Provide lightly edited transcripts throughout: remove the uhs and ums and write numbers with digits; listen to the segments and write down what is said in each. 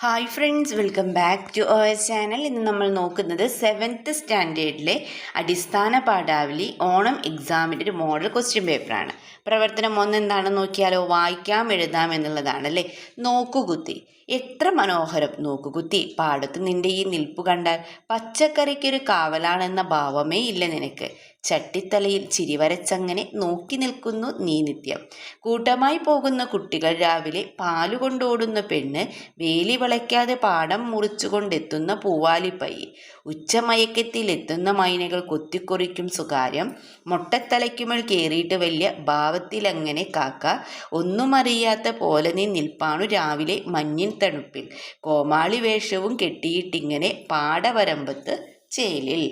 Hi friends, welcome back to our channel. ഇന്ന് നമ്മൾ നോക്കുന്നത് 7th സ്റ്റാൻഡേർഡിലെ അടിസ്ഥാന പാഠാവലി ഓണം എക്സാമിൻ്റെ ഒരു മോഡൽ ക്വസ്റ്റ്യൻ പേപ്പറാണ്. പ്രവർത്തനം 1 എന്താണെന്ന് നോക്കിയാലോ. വായിക്കാം എഴുതാം എന്നുള്ളതാണ് അല്ലേ. നോക്കുകുത്തി. എത്ര മനോഹരം നോക്കുകുത്തി, പാടത്ത് നിന്റെ ഈ നിൽപ്പ് കണ്ടാൽ പച്ചക്കറിക്കൊരു കാവലാണെന്ന ഭാവമേ ഇല്ല നിനക്ക്. ചട്ടിത്തലയിൽ ചിരിവരച്ചങ്ങനെ നോക്കി നിൽക്കുന്നു നീ നിത്യം. കൂട്ടമായി പോകുന്ന കുട്ടികൾ, രാവിലെ പാലുകൊണ്ടോടുന്ന പെണ്ണ്, വേലി വളയ്ക്കാതെ പാടം മുറിച്ചുകൊണ്ടെത്തുന്ന പൂവാലിപ്പയ്യ്, ഉച്ചമയക്കത്തിലെത്തുന്ന മൈനകൾ കൊത്തിക്കൊറിക്കും സുകാര്യം, മൊട്ടത്തലയ്ക്കുമേൽ കയറിയിട്ട് വലിയ ഭാവത്തിലങ്ങനെ കാക്ക, ഒന്നും അറിയാത്ത പോലെ നീ നിൽപ്പാണു രാവിലെ മഞ്ഞിൻ തണുപ്പിൽ, കോമാളി വേഷവും കെട്ടിയിട്ടിങ്ങനെ പാടവരമ്പത്ത് ചേലിൽ.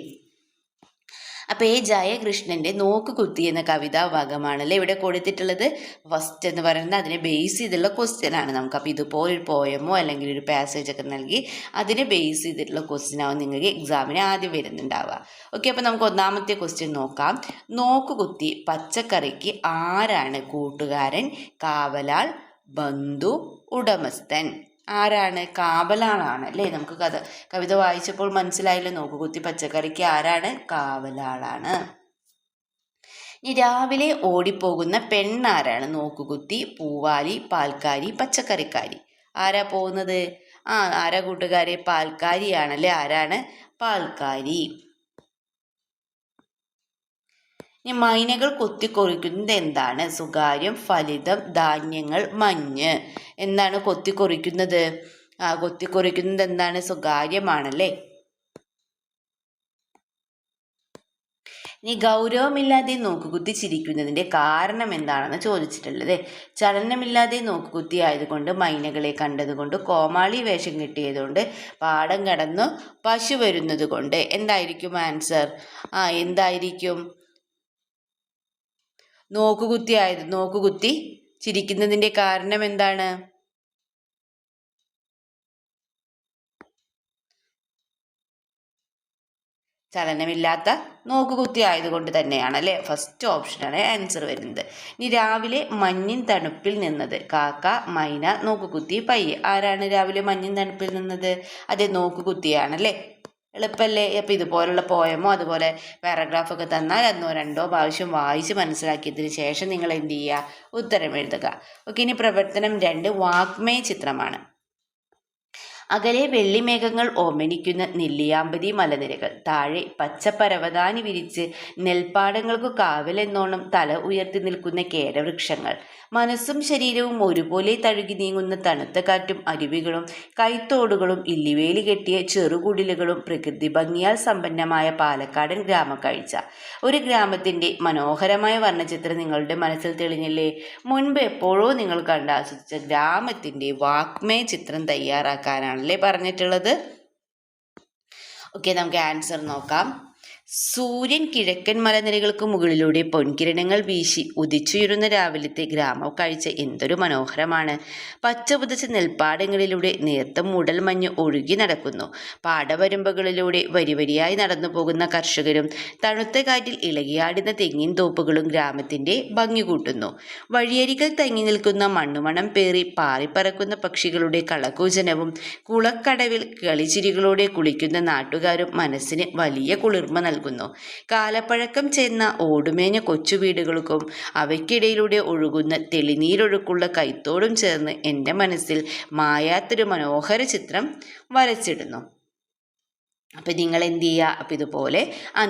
അപ്പോൾ ഈ ജയകൃഷ്ണൻ്റെ നോക്കുകുത്തി എന്ന കവിതാ ഭാഗമാണല്ലേ ഇവിടെ കൊടുത്തിട്ടുള്ളത്. ഫസ്റ്റ് എന്ന് പറയുന്നത് അതിനെ ബേസ് ചെയ്തുള്ള ക്വസ്റ്റ്യൻ ആണ് നമുക്ക്. അപ്പോൾ ഇതുപോലൊരു പോയമോ അല്ലെങ്കിൽ ഒരു പാസേജ് ഒക്കെ നൽകി അതിനെ ബേസ് ചെയ്തിട്ടുള്ള ക്വസ്റ്റ്യൻ ആവും നിങ്ങൾക്ക് എക്സാമിന് ആദ്യം വരുന്നുണ്ടാവുക. ഓക്കെ, അപ്പോൾ നമുക്ക് ഒന്നാമത്തെ ക്വസ്റ്റ്യൻ നോക്കാം. നോക്കുകുത്തി പച്ചക്കറിക്ക് ആരാണ് കൂട്ടുകാരൻ, കാവലാൾ, ബന്ധു, ഉടമസ്ഥൻ? ആരാണ്? കാവലാളാണ് അല്ലേ. നമുക്ക് കവിത വായിച്ചപ്പോൾ മനസ്സിലായല്ലോ. നോക്കുകുത്തി പച്ചക്കറിക്ക് ആരാണ്? കാവലാളാണ്. ഇനി രാവിലെ ഓടിപ്പോകുന്ന പെണ്ണാരാണ്? നോക്കുകുത്തി, പൂവാലി, പാൽക്കാരി, പച്ചക്കറിക്കാരി. ആരാ പോകുന്നത്? ആരാ കൂട്ടുകാരെ? പാൽക്കാരിയാണല്ലേ. ആരാണ്? പാൽക്കാരി. ഇനി മൈനകൾ കൊത്തിക്കൊറിക്കുന്നത് എന്താണ്? സുകാര്യം, ഫലിതം, ധാന്യങ്ങൾ, മഞ്ഞ്. എന്താണ് കൊത്തിക്കൊറിക്കുന്നത്? കൊത്തിക്കൊറിക്കുന്നത് എന്താണ്? സുകാര്യമാണല്ലേ. ഇനി ഗൗരവമില്ലാതെ നോക്കുകുത്തി ചിരിക്കുന്നതിൻ്റെ കാരണം എന്താണെന്ന് ചോദിച്ചിട്ടുള്ളത്. ചലനമില്ലാതെ നോക്കുകുത്തി ആയതുകൊണ്ട്, മൈനകളെ കണ്ടതുകൊണ്ട്, കോമാളി വേഷം കിട്ടിയതുകൊണ്ട്, പാടം കടന്നു പശു വരുന്നത് കൊണ്ട്. എന്തായിരിക്കും ആൻസർ? എന്തായിരിക്കും? നോക്കുകുത്തി ചിരിക്കുന്നതിൻ്റെ കാരണം എന്താണ്? ചലനമില്ലാത്ത നോക്കുകുത്തി ആയതുകൊണ്ട് തന്നെയാണ് അല്ലേ. ഫസ്റ്റ് ഓപ്ഷനാണ് ആൻസർ വരുന്നത്. ഇനി രാവിലെ മഞ്ഞിൻ തണുപ്പിൽ നിന്നത്. കാക്ക, മൈന, നോക്കുകുത്തി, പയ്യ്. ആരാണ് രാവിലെ മഞ്ഞിൻ തണുപ്പിൽ നിന്നത്? അതെ, നോക്കുകുത്തിയാണല്ലേ. എളുപ്പമല്ലേ. അപ്പോൾ ഇതുപോലുള്ള പോയമോ അതുപോലെ പാരഗ്രാഫൊക്കെ തന്നാൽ ഒന്നോ രണ്ടോ പ്രാവശ്യം വായിച്ച് മനസ്സിലാക്കിയതിന് ശേഷം നിങ്ങൾ എന്ത് ചെയ്യുക? ഉത്തരം എഴുതുക. ഓക്കെ, ഇനി പ്രവർത്തനം 2 വാഗ്മയ ചിത്രമാണ്. അകലെ വെള്ളിമേഘങ്ങൾ ഓമനിക്കുന്ന നെല്ലിയാമ്പതി മലനിരകൾ. താഴെ പച്ചപ്പരവതാനി വിരിച്ച് നെൽപ്പാടങ്ങൾക്കു കാവലെന്നോണം തല ഉയർത്തി നിൽക്കുന്ന കേരവൃക്ഷങ്ങൾ. മനസ്സും ശരീരവും ഒരുപോലെ തഴുകി നീങ്ങുന്ന തണുത്ത കാറ്റും അരുവികളും കൈത്തോടുകളും ഇല്ലിവേലി കെട്ടിയ ചെറുകുടിലുകളും. പ്രകൃതി ഭംഗിയാൽ സമ്പന്നമായ പാലക്കാടൻ ഗ്രാമക്കാഴ്ച. ഒരു ഗ്രാമത്തിൻ്റെ മനോഹരമായ വർണ്ണചിത്രം നിങ്ങളുടെ മനസ്സിൽ തെളിഞ്ഞില്ലേ? മുൻപ് എപ്പോഴോ നിങ്ങൾ കണ്ടാസ്വദിച്ച ഗ്രാമത്തിൻ്റെ വാഗ്മയ ചിത്രം തയ്യാറാക്കാനാണ് അല്ലേ പറഞ്ഞിട്ടുള്ളത്. ഓക്കെ, നമുക്ക് ആൻസർ നോക്കാം. സൂര്യൻ കിഴക്കൻ മലനിരകൾക്ക് മുകളിലൂടെ പൊൻകിരണങ്ങൾ വീശി ഉദിച്ചുയരുന്ന രാവിലത്തെ ഗ്രാമക്കാഴ്ച എന്തൊരു മനോഹരമാണ്. പച്ചപുതച്ച നെൽപ്പാടങ്ങളിലൂടെ നേർത്ത മൂടൽമഞ്ഞ് ഒഴുകി നടക്കുന്നു. പാടവരമ്പുകളിലൂടെ വരിവരിയായി നടന്നു പോകുന്ന കർഷകരും തണുത്ത കാറ്റിൽ ഇളകിയാടുന്ന തെങ്ങിൻ തോപ്പുകളും ഗ്രാമത്തിൻ്റെ ഭംഗി കൂട്ടുന്നു. വഴിയരികൾ തങ്ങി നിൽക്കുന്ന മണ്ണുമണം പേറി പാറിപ്പറക്കുന്ന പക്ഷികളുടെ കളകൂജനവും കുളക്കടവിൽ കളിച്ചിരികളോടെ കുളിക്കുന്ന നാട്ടുകാരും മനസ്സിന് വലിയ കുളിർമ നൽകുന്നു. കാലപ്പഴക്കം ചെന്ന ഓടുമേഞ്ഞ കൊച്ചു വീടുകൾക്കും അവയ്ക്കിടയിലൂടെ ഒഴുകുന്ന തെളിനീരൊഴുക്കുള്ള കൈത്തോടും ചേർന്ന് എൻ്റെ മനസ്സിൽ മായാത്തൊരു മനോഹര ചിത്രം വരച്ചിടുന്നു. അപ്പം നിങ്ങൾ എന്ത് ചെയ്യുക? അപ്പം ഇതുപോലെ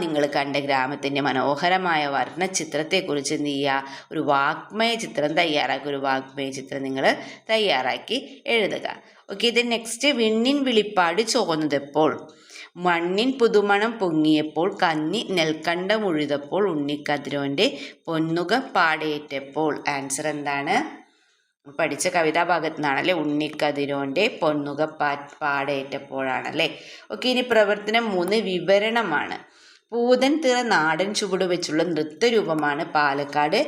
നിങ്ങൾ കണ്ട ഗ്രാമത്തിൻ്റെ മനോഹരമായ വർണ്ണചിത്രത്തെക്കുറിച്ച് എന്ത് ചെയ്യുക? ഒരു വാഗ്മയ ചിത്രം തയ്യാറാക്കി. ഒരു വാഗ്മയ ചിത്രം നിങ്ങൾ തയ്യാറാക്കി എഴുതുക. ഓക്കെ, ഇത് നെക്സ്റ്റ്. വിണ്ണിൻ വിളിപ്പാട് ചോർന്നതെപ്പോൾ, മണ്ണിൻ പുതുമണം പൊങ്ങിയപ്പോൾ, കന്നി നെൽക്കണ്ടം ഉഴുതപ്പോൾ, ഉണ്ണിക്കതിരോൻ്റെ പൊന്നുക പാടേറ്റപ്പോൾ. ആൻസർ എന്താണ്? പഠിച്ച കവിതാ ഭാഗത്തു നിന്നാണല്ലേ. ഉണ്ണിക്കതിരോൻ്റെ പൊന്നുക പാടേറ്റപ്പോഴാണല്ലേ. ഓക്കെ, ഇനി പ്രവർത്തനം 3 വിവരണമാണ്. പൂതൻ തിറ നാടൻ ചുവട് വെച്ചുള്ള നൃത്തരൂപമാണ് പാലക്കാട്.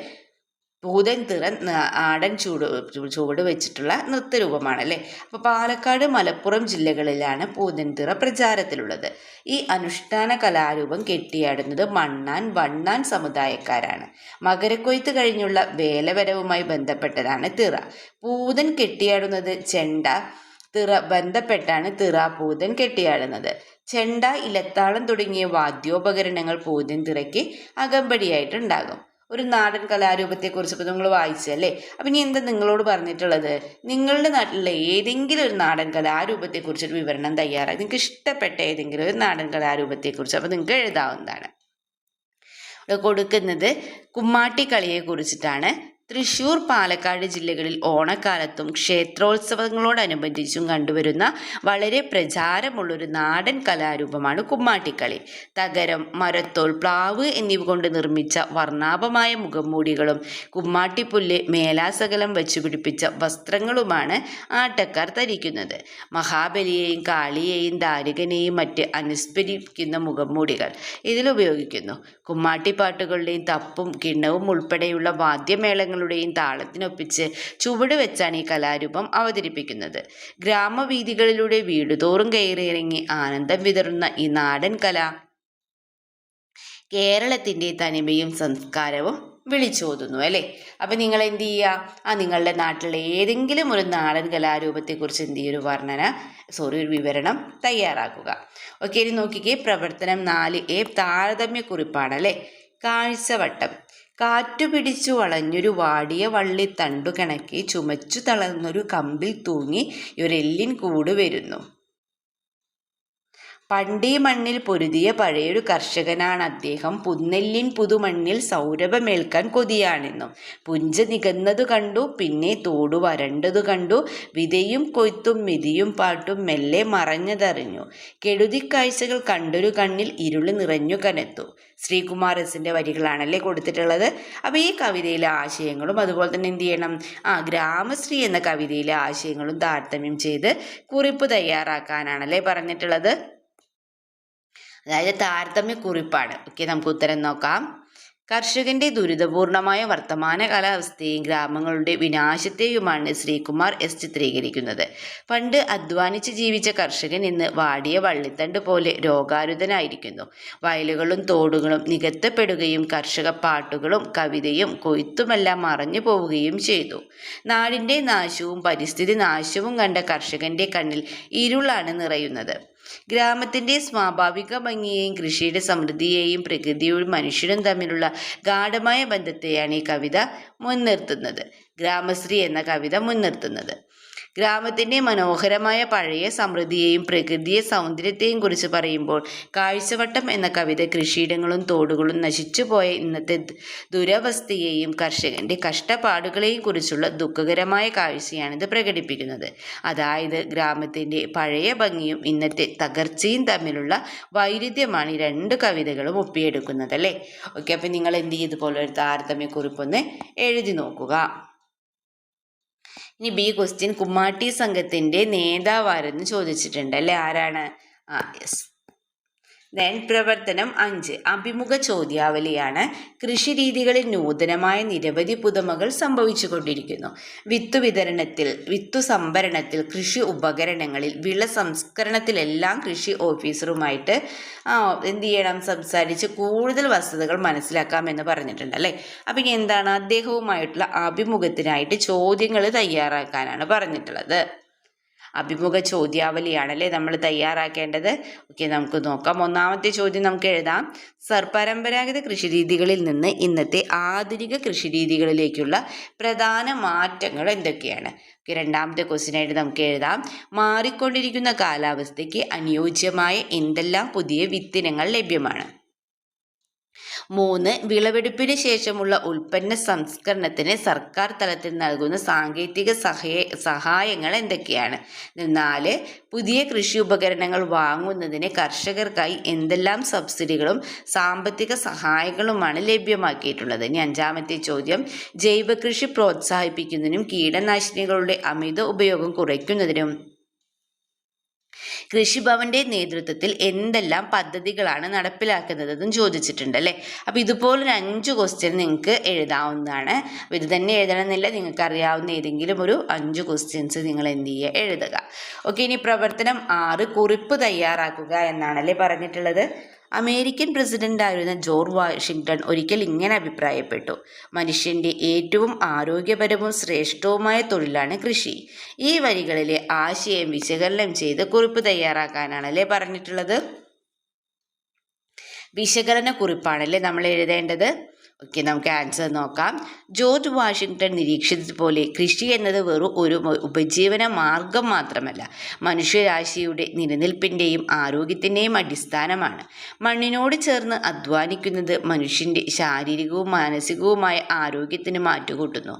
പൂതൻ തിറ നാടൻ ചുവട് വെച്ചിട്ടുള്ള നൃത്തരൂപമാണ് അല്ലേ. അപ്പോൾ പാലക്കാട്, മലപ്പുറം ജില്ലകളിലാണ് പൂതൻ തിറ പ്രചാരത്തിലുള്ളത്. ഈ അനുഷ്ഠാന കലാരൂപം കെട്ടിയാടുന്നത് മണ്ണാൻ, വണ്ണാൻ സമുദായക്കാരാണ്. മകരക്കൊയ്ത്ത് കഴിഞ്ഞുള്ള വേലവരവുമായി ബന്ധപ്പെട്ടതാണ് തിറ. പൂതൻ കെട്ടിയാടുന്നത് ചെണ്ട, ബന്ധപ്പെട്ടാണ് തിറ പൂതൻ കെട്ടിയാടുന്നത്. ചെണ്ട, ഇലത്താളം തുടങ്ങിയ വാദ്യോപകരണങ്ങൾ പൂതൻ തിറയ്ക്ക് അകമ്പടിയായിട്ടുണ്ടാകും. ഒരു നാടൻ കലാരൂപത്തെക്കുറിച്ച് ഇപ്പോൾ നിങ്ങൾ വായിച്ചല്ലേ. അപ്പം ഇനി എന്താ നിങ്ങളോട് പറഞ്ഞിട്ടുള്ളത്? നിങ്ങളുടെ നാട്ടിലുള്ള ഏതെങ്കിലും ഒരു നാടൻ കലാരൂപത്തെക്കുറിച്ചൊരു വിവരണം തയ്യാറായി നിങ്ങൾക്ക് ഇഷ്ടപ്പെട്ട ഏതെങ്കിലും ഒരു നാടൻ കലാരൂപത്തെക്കുറിച്ച് അപ്പോൾ നിങ്ങൾക്ക് എഴുതാവുന്നതാണ്. ഇവിടെ കൊടുക്കുന്നത് കുമ്മാട്ടിക്കളിയെ കുറിച്ചിട്ടാണ്. തൃശ്ശൂർ, പാലക്കാട് ജില്ലകളിൽ ഓണക്കാലത്തും ക്ഷേത്രോത്സവങ്ങളോടനുബന്ധിച്ചും കണ്ടുവരുന്ന വളരെ പ്രചാരമുള്ളൊരു നാടൻ കലാരൂപമാണ് കുമ്മാട്ടിക്കളി. തകരം, മരത്തോൽ, പ്ലാവ് എന്നിവ കൊണ്ട് നിർമ്മിച്ച വർണ്ണാഭമായ മുഖംമൂടികളും കുമ്മാട്ടിപ്പുല്ല് മേലാസകലം വച്ചുപിടിപ്പിച്ച വസ്ത്രങ്ങളുമാണ് ആട്ടക്കാർ ധരിക്കുന്നത്. മഹാബലിയെയും കാളിയെയും ദാരികനെയും മറ്റ് അനുസ്മരിക്കുന്ന മുഖംമൂടികൾ ഇതിലുപയോഗിക്കുന്നു. കുമ്മാട്ടിപ്പാട്ടുകളുടെയും തപ്പും കിണ്ണവും ഉൾപ്പെടെയുള്ള വാദ്യമേളങ്ങളുടെയും താളത്തിനൊപ്പിച്ച് ചുവട് വെച്ചാണ് ഈ കലാരൂപം അവതരിപ്പിക്കുന്നത്. ഗ്രാമവീഥികളിലൂടെ വീടുതോറും കയറിയിറങ്ങി ആനന്ദം വിതറുന്ന ഈ നാടൻ കല കേരളത്തിൻ്റെ തനിമയും സംസ്കാരവും വിളിച്ചോതുന്നു അല്ലേ. അപ്പം നിങ്ങൾ എന്ത് ചെയ്യുക? നിങ്ങളുടെ നാട്ടിലെ ഏതെങ്കിലും ഒരു നാടൻ കലാരൂപത്തെക്കുറിച്ച് എന്ത് ചെയ്യൊരു ഒരു വിവരണം തയ്യാറാക്കുക. ഓക്കെ, ഇനി നോക്കിക്കേ. പ്രവർത്തനം 4A താരതമ്യക്കുറിപ്പാണ് അല്ലേ. കാഴ്ചവട്ടം. കാറ്റുപിടിച്ചു വളഞ്ഞൊരു വാടിയ വള്ളിത്തണ്ടു കണക്കി ചുമച്ചു തളർന്നൊരു കമ്പിൽ തൂങ്ങി ഒരെല്ലിൻ കൂട് വരുന്നു. പണ്ടീ മണ്ണിൽ പൊരുതിയ പഴയൊരു കർഷകനാണ് അദ്ദേഹം. പുന്നെല്ലിൻ പുതുമണ്ണിൽ സൗരഭമേൽക്കാൻ കൊതിയാണെന്നും. പുഞ്ച നികന്നതു കണ്ടു, പിന്നെ തോടു വരണ്ടതു കണ്ടു. വിതയും കൊയ്ത്തും മിതിയും പാട്ടും മെല്ലെ മറഞ്ഞതറിഞ്ഞു. കെടുതിക്കാഴ്ചകൾ കണ്ടൊരു കണ്ണിൽ ഇരുള് നിറഞ്ഞു കനത്തു. ശ്രീകുമാർ എസിൻ്റെ വരികളാണല്ലേ കൊടുത്തിട്ടുള്ളത്. അപ്പോൾ ഈ കവിതയിലെ ആശയങ്ങളും അതുപോലെ തന്നെ എന്ത് ചെയ്യണം? ഗ്രാമശ്രീ എന്ന കവിതയിലെ ആശയങ്ങളും താരതമ്യം ചെയ്ത് കുറിപ്പ് തയ്യാറാക്കാനാണല്ലേ പറഞ്ഞിട്ടുള്ളത്. അതായത് താരതമ്യക്കുറിപ്പാണ്. ഓക്കെ, നമുക്ക് ഉത്തരം നോക്കാം. കർഷകന്റെ ദുരിതപൂർണമായ വർത്തമാന കാലാവസ്ഥയെയും ഗ്രാമങ്ങളുടെ വിനാശത്തെയുമാണ് ശ്രീകുമാർ എസ് ചിത്രീകരിക്കുന്നത്. പണ്ട് അധ്വാനിച്ച് ജീവിച്ച കർഷകൻ ഇന്ന് വാടിയ വള്ളിത്തണ്ട് പോലെ രോഗാരുതനായിരിക്കുന്നു. വയലുകളും തോടുകളും നികത്തപ്പെടുകയും കർഷക പാട്ടുകളും കവിതയും കൊയ്ത്തുമെല്ലാം മറഞ്ഞു പോവുകയും ചെയ്തു. നാടിൻ്റെ നാശവും പരിസ്ഥിതി നാശവും കണ്ട കർഷകന്റെ കണ്ണിൽ ഇരുളാണ് നിറയുന്നത്. ഗ്രാമത്തിൻ്റെ സ്വാഭാവിക ഭംഗിയെയും കൃഷിയുടെ സമൃദ്ധിയെയും പ്രകൃതിയും മനുഷ്യനും തമ്മിലുള്ള ഗാഢമായ ബന്ധത്തെയാണ് ഈ കവിത മുൻനിർത്തുന്നത്. ഗ്രാമശ്രീ എന്ന കവിത മുൻനിർത്തുന്നത്. ഗ്രാമത്തിൻ്റെ മനോഹരമായ പഴയ സമൃദ്ധിയെയും പ്രകൃതിയെ സൗന്ദര്യത്തെയും കുറിച്ച് പറയുമ്പോൾ കാഴ്ചവട്ടം എന്ന കവിത കൃഷിയിടങ്ങളും തോടുകളും നശിച്ചുപോയ ഇന്നത്തെ ദുരവസ്ഥയെയും കർഷകൻ്റെ കഷ്ടപ്പാടുകളെയും കുറിച്ചുള്ള ദുഃഖകരമായ കാഴ്ചയാണിത് പ്രകടിപ്പിക്കുന്നത്. അതായത് ഗ്രാമത്തിൻ്റെ പഴയ ഭംഗിയും ഇന്നത്തെ തകർച്ചയും തമ്മിലുള്ള വൈരുദ്ധ്യമാണ് ഈ രണ്ട് കവിതകളും ഒപ്പിയെടുക്കുന്നത് അല്ലേ. ഓക്കെ, അപ്പം നിങ്ങൾ എന്ത് ചെയ്യും? ഇതുപോലെ ഒരു താരതമ്യക്കുറിപ്പൊന്ന് എഴുതി നോക്കുക. ഇനി ബി ക്വസ്റ്റ്യൻ, കുമ്മാട്ടി സംഘത്തിൻ്റെ നേതാവാരെന്ന് ചോദിച്ചിട്ടുണ്ട് അല്ലേ. ആരാണ്? യെസ്. ദെൻ പ്രവർത്തനം 5 അഭിമുഖ ചോദ്യാവലിയാണ്. കൃഷിരീതികളിൽ നൂതനമായ നിരവധി പുതുമകൾ സംഭവിച്ചു കൊണ്ടിരിക്കുന്നു. വിത്തു സംഭരണത്തിൽ, കൃഷി ഉപകരണങ്ങളിൽ, വിള സംസ്കരണത്തിലെല്ലാം കൃഷി ഓഫീസറുമായിട്ട് എന്ത് ചെയ്യണം? സംസാരിച്ച് കൂടുതൽ വസ്തുതകൾ മനസ്സിലാക്കാമെന്ന് പറഞ്ഞിട്ടുണ്ട് അല്ലേ. അപ്പം ഇനി എന്താണ്? അദ്ദേഹവുമായിട്ടുള്ള അഭിമുഖത്തിനായിട്ട് ചോദ്യങ്ങൾ തയ്യാറാക്കാനാണ് പറഞ്ഞിട്ടുള്ളത്. അഭിമുഖ ചോദ്യാവലിയാണല്ലേ നമ്മൾ തയ്യാറാക്കേണ്ടത്. ഓക്കെ, നമുക്ക് നോക്കാം. ഒന്നാമത്തെ ചോദ്യം നമുക്ക് എഴുതാം. പരമ്പരാഗത കൃഷിരീതികളിൽ നിന്ന് ഇന്നത്തെ ആധുനിക കൃഷിരീതികളിലേക്കുള്ള പ്രധാന മാറ്റങ്ങൾ എന്തൊക്കെയാണ്? രണ്ടാമത്തെ ക്വസ്റ്റ്യനായിട്ട് നമുക്ക് എഴുതാം. മാറിക്കൊണ്ടിരിക്കുന്ന കാലാവസ്ഥയ്ക്ക് അനുയോജ്യമായ എന്തെല്ലാം പുതിയ വിത്തിനങ്ങൾ ലഭ്യമാണ്? 3 വിളവെടുപ്പിന് ശേഷമുള്ള ഉൽപ്പന്ന സംസ്കരണത്തിന് സർക്കാർ തലത്തിൽ നൽകുന്ന സാങ്കേതിക സഹായങ്ങൾ എന്തൊക്കെയാണ്? 4 പുതിയ കൃഷി ഉപകരണങ്ങൾ വാങ്ങുന്നതിന് കർഷകർക്കായി എന്തെല്ലാം സബ്സിഡികളും സാമ്പത്തിക സഹായങ്ങളുമാണ് ലഭ്യമാക്കിയിട്ടുള്ളത്? ഇനി 5ാമത്തെ ചോദ്യം, ജൈവ കൃഷി പ്രോത്സാഹിപ്പിക്കുന്നതിനും കീടനാശിനികളുടെ അമിത ഉപയോഗം കുറയ്ക്കുന്നതിനും കൃഷിഭവന്റെ നേതൃത്വത്തിൽ എന്തെല്ലാം പദ്ധതികളാണ് നടപ്പിലാക്കുന്നതെന്നും ചോദിച്ചിട്ടുണ്ട് അല്ലേ. അപ്പോൾ ഇതുപോലൊരു 5 ക്വസ്റ്റ്യൻ നിങ്ങൾക്ക് എഴുതാവുന്നതാണ്. അപ്പോൾ ഇത് തന്നെ എഴുതണമെന്നില്ല, നിങ്ങൾക്ക് അറിയാവുന്ന ഏതെങ്കിലും ഒരു 5 ക്വസ്റ്റ്യൻസ് നിങ്ങൾ എന്ത് ചെയ്യുക? എഴുതുക. ഓക്കെ, ഇനി പ്രവർത്തനം 6 കുറിപ്പ് തയ്യാറാക്കുക എന്നാണല്ലേ പറഞ്ഞിട്ടുള്ളത്. അമേരിക്കൻ പ്രസിഡന്റായിരുന്ന ജോർജ് വാഷിങ്ടൺ ഒരിക്കൽ ഇങ്ങനെ അഭിപ്രായപ്പെട്ടു: മനുഷ്യന്റെ ഏറ്റവും ആരോഗ്യപരവും ശ്രേഷ്ഠവുമായ തൊഴിലാണ് കൃഷി. ഈ വരികളിലെ ആശയം വിശകലനം ചെയ്ത് കുറിപ്പ് തയ്യാറാക്കാനാണല്ലേ പറഞ്ഞിട്ടുള്ളത്. വിശകലന കുറിപ്പാണല്ലേ നമ്മൾ എഴുതേണ്ടത്. ഓക്കെ, നമുക്ക് ആൻസർ നോക്കാം. ജോർജ് വാഷിങ്ടൺ നിരീക്ഷിച്ചതുപോലെ കൃഷി എന്നത് വെറും ഒരു ഉപജീവന മാർഗം മാത്രമല്ല, മനുഷ്യരാശിയുടെ നിലനിൽപ്പിൻ്റെയും ആരോഗ്യത്തിൻ്റെയും അടിസ്ഥാനമാണ്. മണ്ണിനോട് ചേർന്ന് അധ്വാനിക്കുന്നത് മനുഷ്യൻ്റെ ശാരീരികവും മാനസികവുമായ ആരോഗ്യത്തിന് മാറ്റുകൂട്ടുന്നു.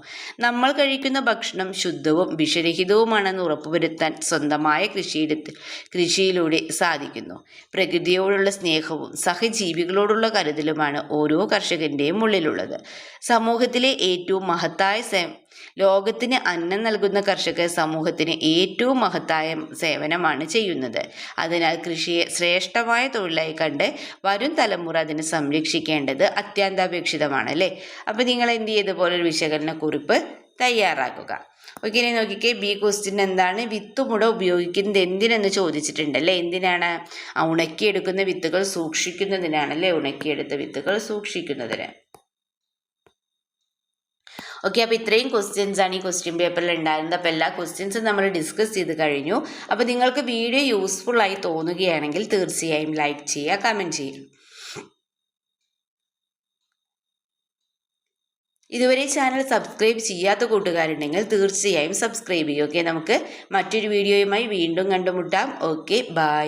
നമ്മൾ കഴിക്കുന്ന ഭക്ഷണം ശുദ്ധവും വിഷരഹിതവുമാണെന്ന് ഉറപ്പുവരുത്താൻ സ്വന്തമായ കൃഷിയിലൂടെ സാധിക്കുന്നു. പ്രകൃതിയോടുള്ള സ്നേഹവും സഹജീവികളോടുള്ള കരുതലുമാണ് ഓരോ കർഷകൻ്റെയും ഉള്ളിലുള്ളത്. സമൂഹത്തിലെ ഏറ്റവും മഹത്തായ ലോകത്തിന് അന്നം നൽകുന്ന കർഷകർ സമൂഹത്തിന് ഏറ്റവും മഹത്തായ സേവനമാണ് ചെയ്യുന്നത്. അതിനാൽ കൃഷിയെ ശ്രേഷ്ഠമായ തൊഴിലായി കണ്ട് വരും തലമുറ അതിനെ സംരക്ഷിക്കേണ്ടത് അത്യന്താപേക്ഷിതമാണ് അല്ലേ. അപ്പോൾ നിങ്ങൾ എന്ത് ചെയ്തതുപോലൊരു വിശകലന കുറിപ്പ് തയ്യാറാക്കുക. ഓക്കെ, ഇനി നോക്കിക്കേ, ബി ക്വസ്റ്റ്യൻ എന്താണ്? വിത്തുമുട ഉപയോഗിക്കുന്നത് എന്തിനെന്ന് ചോദിച്ചിട്ടുണ്ടല്ലേ. എന്തിനാണ്? ഉണക്കിയെടുക്കുന്ന വിത്തുകൾ സൂക്ഷിക്കുന്നതിനാണല്ലേ. ഉണക്കിയെടുത്ത വിത്തുകൾ സൂക്ഷിക്കുന്നതിന്. ഓക്കെ, അപ്പോൾ ഇത്രയും ക്വസ്റ്റ്യൻസ് ആണ് ഈ ക്വസ്റ്റ്യൻ പേപ്പറിൽ ഉണ്ടായിരുന്നത്. അപ്പോൾ എല്ലാ ക്വസ്റ്റ്യൻസും നമ്മൾ ഡിസ്കസ് ചെയ്ത് കഴിഞ്ഞു. അപ്പോൾ നിങ്ങൾക്ക് വീഡിയോ യൂസ്ഫുൾ ആയി തോന്നുകയാണെങ്കിൽ തീർച്ചയായും ലൈക്ക് ചെയ്യുക, കമൻറ്റ് ചെയ്യുക. ഇതുവരെ ചാനൽ സബ്സ്ക്രൈബ് ചെയ്യാത്ത കൂട്ടുകാരുണ്ടെങ്കിൽ തീർച്ചയായും സബ്സ്ക്രൈബ് ചെയ്യുക. ഓക്കെ, നമുക്ക് മറ്റൊരു വീഡിയോയുമായി വീണ്ടും കണ്ടുമുട്ടാം. Okay, by.